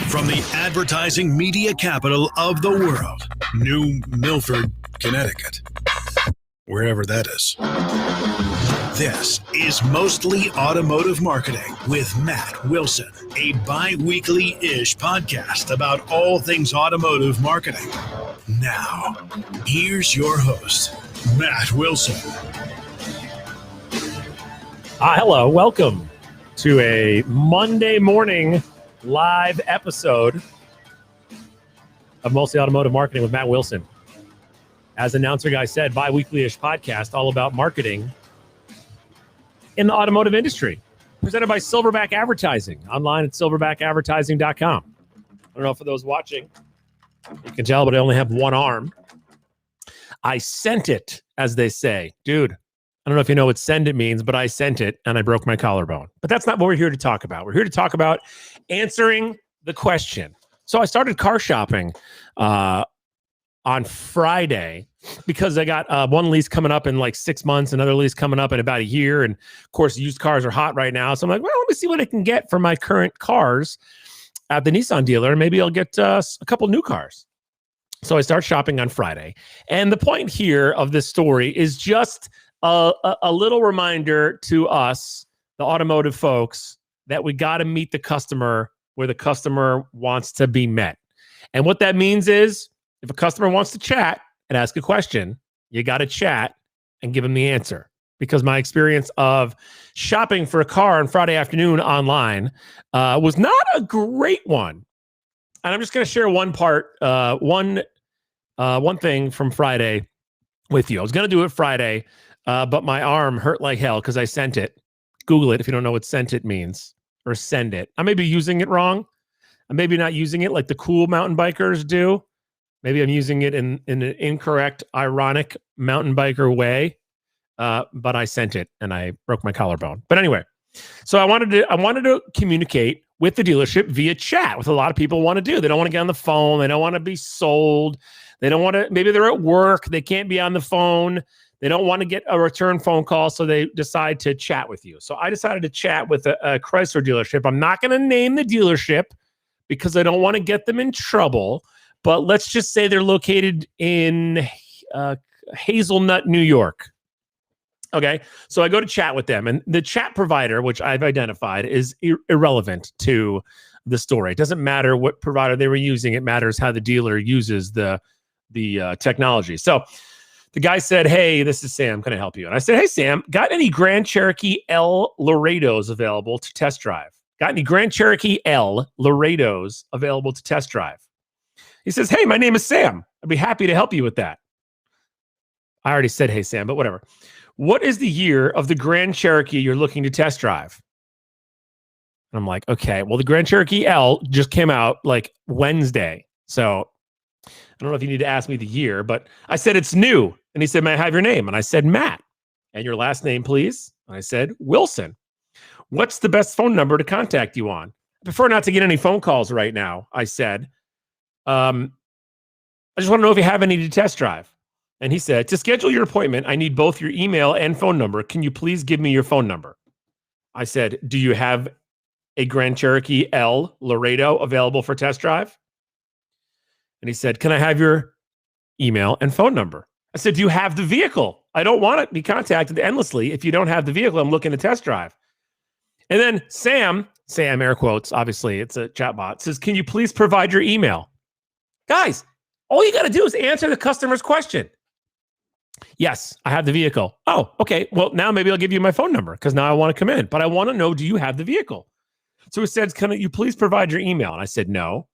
From the advertising media capital of the world, New Milford, Connecticut, wherever that is. This is Mostly Automotive Marketing with Matt Wilson, a bi-weekly-ish podcast about all things automotive marketing. Now, here's your host, Matt Wilson. Hello, welcome to a Monday morning live episode of Mostly Automotive Marketing with Matt Wilson. As announcer guy said, bi-weekly-ish podcast all about marketing in the automotive industry, presented by Silverback Advertising, online at silverbackadvertising.com. I don't know, for those watching, you can tell, but I only have one arm. I sent it, as they say. Dude, I don't know if you know what send it means, but I sent it and I broke my collarbone. But that's not what we're here to talk about. We're here to talk about answering the question. So I started car shopping on Friday because I got one lease coming up in like 6 months, another lease coming up in about a year. And of course, used cars are hot right now. So I'm like, well, let me see what I can get for my current cars at the Nissan dealer. Maybe I'll get a couple new cars. So I start shopping on Friday. And the point here of this story is just a little reminder to us, the automotive folks, that we got to meet the customer where the customer wants to be met. And what that means is if a customer wants to chat and ask a question, you got to chat and give them the answer. Because my experience of shopping for a car on Friday afternoon online was not a great one. And I'm just going to share one thing from Friday with you. I was going to do it Friday, but my arm hurt like hell because I sent it. Google it if you don't know what sent it means, or send it. I may be using it wrong. I'm maybe not using it like the cool mountain bikers do. Maybe I'm using it in an incorrect, ironic mountain biker way. But I sent it and I broke my collarbone. But anyway, so I wanted to communicate with the dealership via chat, with a lot of people want to do. They don't want to get on the phone. They don't want to be sold. They don't want to, maybe they're at work. They can't be on the phone. They don't want to get a return phone call, so they decide to chat with you. So I decided to chat with a Chrysler dealership. I'm not going to name the dealership because I don't want to get them in trouble, but let's just say they're located in Hazelnut, New York. Okay, so I go to chat with them, and the chat provider, which I've identified, is irrelevant to the story. It doesn't matter what provider they were using. It matters how the dealer uses the technology. So the guy said, "Hey, this is Sam. Can I help you?" And I said, "Hey, Sam, got any Grand Cherokee L Laredos available to test drive? Got any Grand Cherokee L Laredos available to test drive?" He says, "Hey, my name is Sam. I'd be happy to help you with that." I already said, "Hey, Sam," but whatever. "What is the year of the Grand Cherokee you're looking to test drive?" And I'm like, okay, well, the Grand Cherokee L just came out like Wednesday. So I don't know if you need to ask me the year, but I said, "It's new." And he said, "May I have your name?" And I said, "Matt." "And your last name, please?" And I said, "Wilson." "What's the best phone number to contact you on?" "I prefer not to get any phone calls right now," I said. "I just want to know if you have any to test drive." And he said, "To schedule your appointment, I need both your email and phone number. Can you please give me your phone number?" I said, "Do you have a Grand Cherokee L Laredo available for test drive?" And he said, "Can I have your email and phone number?" I said, "Do you have the vehicle? I don't want to be contacted endlessly if you don't have the vehicle I'm looking to test drive." And then Sam, air quotes, obviously it's a chatbot, says, "Can you please provide your email?" Guys, all you got to do is answer the customer's question. "Yes, I have the vehicle." "Oh, okay. Well, now maybe I'll give you my phone number because now I want to come in. But I want to know, do you have the vehicle?" So he said, "Can you please provide your email?" And I said, "No."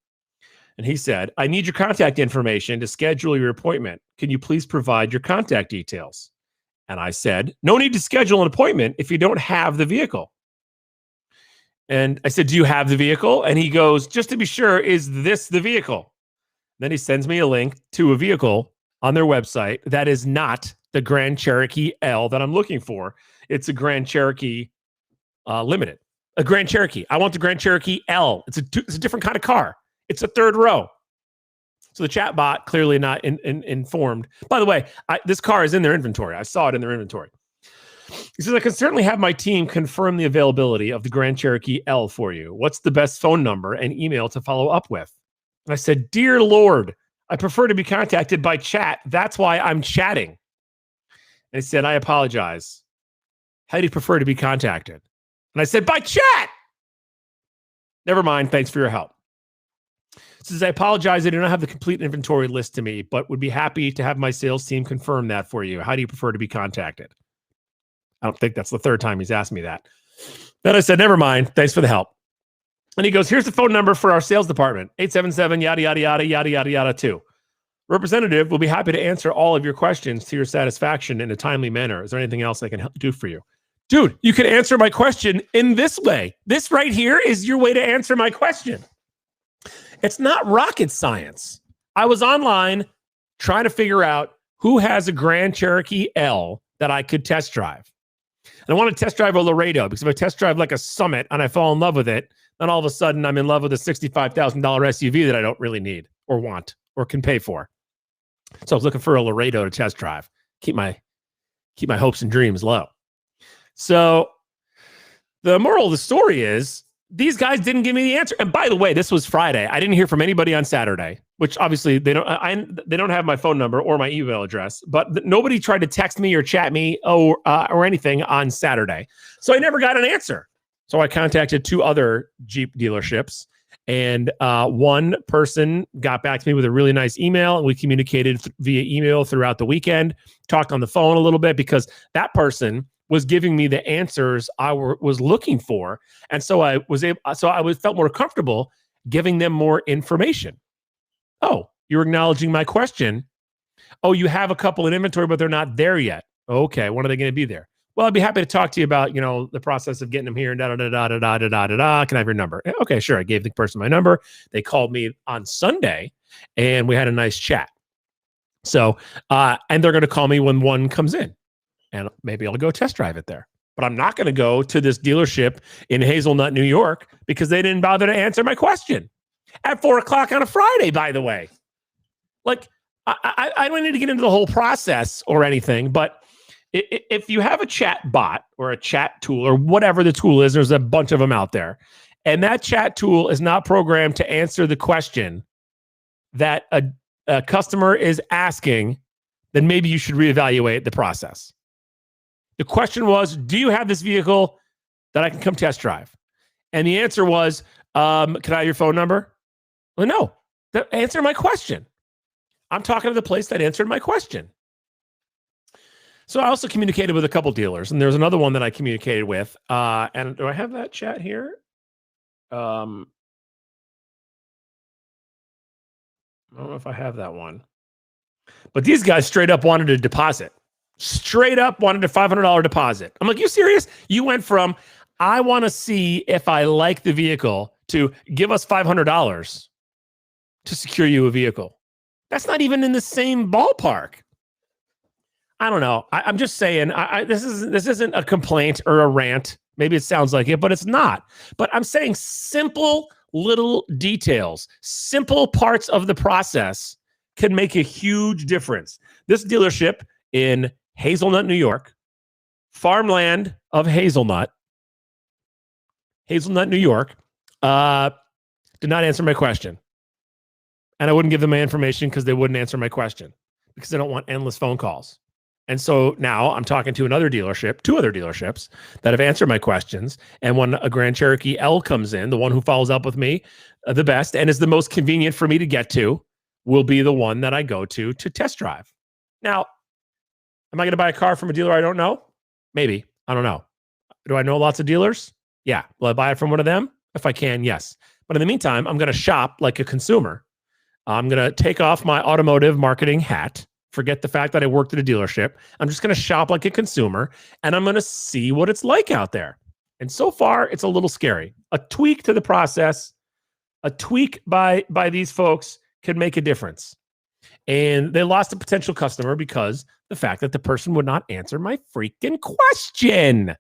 And he said, "I need your contact information to schedule your appointment. Can you please provide your contact details?" And I said, "No need to schedule an appointment if you don't have the vehicle." And I said, do you have the vehicle? And he goes, just to be sure, is this the vehicle? Then he sends me a link to a vehicle on their website that is not the Grand Cherokee L that I'm looking for. It's a Grand Cherokee Limited. A Grand Cherokee. I want the Grand Cherokee L. It's a different kind of car. It's a third row. So the chat bot clearly not informed. By the way, this car is in their inventory. I saw it in their inventory. He says, I can certainly have my team confirm the availability of the Grand Cherokee L for you. What's the best phone number and email to follow up with? And I said, dear Lord, I prefer to be contacted by chat. That's why I'm chatting. And he said, I apologize. How do you prefer to be contacted? And I said, by chat. Never mind. Thanks for your help. He says, I apologize. I do not have the complete inventory list to me, but would be happy to have my sales team confirm that for you. How do you prefer to be contacted? I don't think that's the third time he's asked me that. Then I said, never mind. Thanks for the help. And he goes, here's the phone number for our sales department, 877 yada, yada, yada, yada, yada, yada, 2. Representative will be happy to answer all of your questions to your satisfaction in a timely manner. Is there anything else I can do for you? Dude, you can answer my question in this way. This right here is your way to answer my question. It's not rocket science. I was online trying to figure out who has a Grand Cherokee L that I could test drive. And I want to test drive a Laredo because if I test drive like a Summit and I fall in love with it, then all of a sudden I'm in love with a $65,000 SUV that I don't really need or want or can pay for. So I was looking for a Laredo to test drive. Keep my hopes and dreams low. So the moral of the story is these guys didn't give me the answer. And by the way, this was Friday. I didn't hear from anybody on Saturday, which obviously they don't have my phone number or my email address, but nobody tried to text me or chat me or anything on Saturday. So I never got an answer. So I contacted 2 other Jeep dealerships, and one person got back to me with a really nice email, and we communicated via email throughout the weekend, talked on the phone a little bit because that person was giving me the answers I was looking for. And so I felt more comfortable giving them more information. Oh, you're acknowledging my question. Oh, you have a couple in inventory, but they're not there yet. Okay, when are they going to be there? Well, I'd be happy to talk to you about, the process of getting them here and da-da-da-da-da-da-da-da-da. Can I have your number? Okay, sure. I gave the person my number. They called me on Sunday and we had a nice chat. So, and they're going to call me when one comes in. And maybe I'll go test drive it there. But I'm not going to go to this dealership in Hazelnut, New York, because they didn't bother to answer my question at 4:00 on a Friday, by the way. Like, I don't need to get into the whole process or anything, but if you have a chat bot or a chat tool or whatever the tool is, there's a bunch of them out there, and that chat tool is not programmed to answer the question that a customer is asking, then maybe you should reevaluate the process. The question was, do you have this vehicle that I can come test drive? And the answer was, can I have your phone number? Well, no. Answer my question. I'm talking to the place that answered my question. So I also communicated with a couple dealers, and there's another one that I communicated with. And do I have that chat here? I don't know if I have that one. But these guys straight up wanted a deposit. Straight up wanted a $500 deposit. I'm like, you serious? You went from, I want to see if I like the vehicle, to give us $500 to secure you a vehicle. That's not even in the same ballpark. I don't know. I'm just saying, this isn't a complaint or a rant. Maybe it sounds like it, but it's not. But I'm saying simple little details, simple parts of the process can make a huge difference. This dealership in Hazelnut, New York, farmland of Hazelnut, New York, did not answer my question. And I wouldn't give them my information because they wouldn't answer my question because I don't want endless phone calls. And so now I'm talking to another dealership, 2 other dealerships that have answered my questions. And when a Grand Cherokee L comes in, the one who follows up with me the best and is the most convenient for me to get to will be the one that I go to test drive. Now, am I going to buy a car from a dealer I don't know? Maybe. I don't know. Do I know lots of dealers? Yeah. Will I buy it from one of them? If I can, yes. But in the meantime, I'm going to shop like a consumer. I'm going to take off my automotive marketing hat, forget the fact that I worked at a dealership. I'm just going to shop like a consumer, and I'm going to see what it's like out there. And so far, it's a little scary. A tweak to the process, a tweak by these folks could make a difference. And they lost a potential customer because the fact that the person would not answer my freaking question.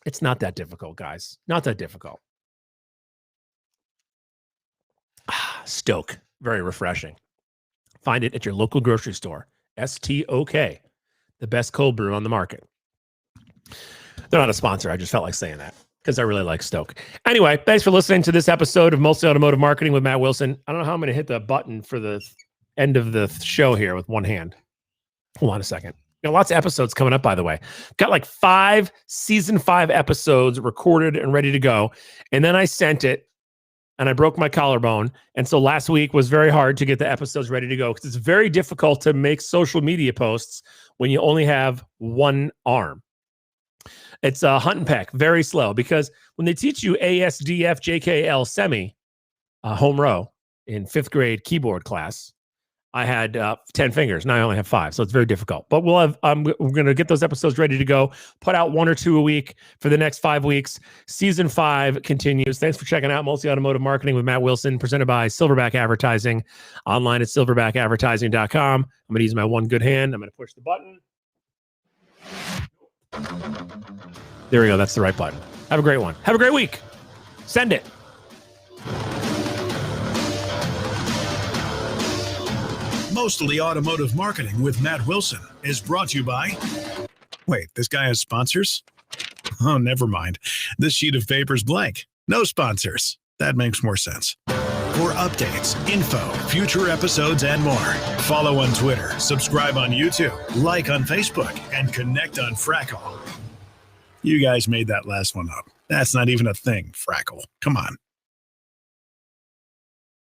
It's not that difficult, guys. Not that difficult. Stoke. Very refreshing. Find it at your local grocery store. STOK. The best cold brew on the market. They're not a sponsor. I just felt like saying that because I really like Stoke. Anyway, thanks for listening to this episode of Mostly Automotive Marketing with Matt Wilson. I don't know how I'm going to hit the button for the end of the show here with one hand. Hold on a second. Lots of episodes coming up, by the way. Got like 5 season 5 episodes recorded and ready to go. And then I sent it and I broke my collarbone. And so last week was very hard to get the episodes ready to go because it's very difficult to make social media posts when you only have one arm. It's a hunt and peck, very slow, because when they teach you ASDF JKL semi home row in 5th grade keyboard class, I had 10 fingers. Now I only have 5. So it's very difficult. But we'll have we're going to get those episodes ready to go. Put out 1 or 2 a week for the next 5 weeks. Season 5 continues. Thanks for checking out Mostly Automotive Marketing with Matt Wilson, presented by Silverback Advertising, online at silverbackadvertising.com. I'm going to use my one good hand. I'm going to push the button. There we go. That's the right button. Have a great one. Have a great week. Send it. Mostly Automotive Marketing with Matt Wilson is brought to you by... Wait, this guy has sponsors? Oh, never mind. This sheet of paper's blank. No sponsors. That makes more sense. For updates, info, future episodes, and more, follow on Twitter, subscribe on YouTube, like on Facebook, and connect on Frackle. You guys made that last one up. That's not even a thing, Frackle. Come on.